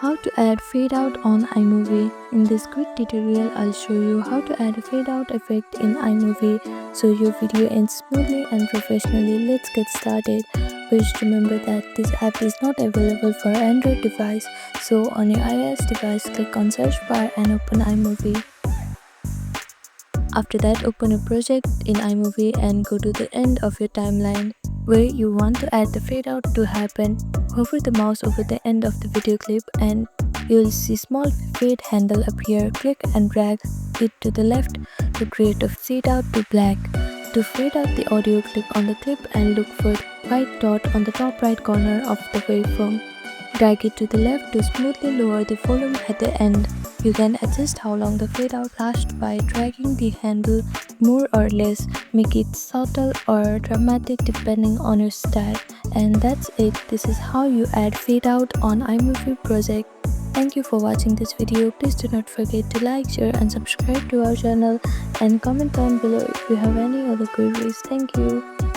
How to add fade out on iMovie. In this quick tutorial, I'll show you how to add a fade out effect in iMovie so your video ends smoothly and professionally. Let's get started. Please remember that this app is not available for Android device, so on your iOS device, click on search bar and open iMovie. After that, open a project in iMovie and go to the end of your timeline where you want to add the fade out to happen. Hover the mouse over the end of the video clip and you'll see small fade handle appear. Click and drag it to the left to create a fade out to black. To fade out the audio, click on the clip and look for the white dot on the top right corner of the waveform. Drag it to the left to smoothly lower the volume at the end. You can adjust how long the fade out lasts by dragging the handle more or less. Make it subtle or dramatic depending on your style. And that's it. This is how you add fade out on iMovie project. Thank you for watching this video. Please do not forget to like, share and subscribe to our channel and comment down below if you have any other queries. Thank you.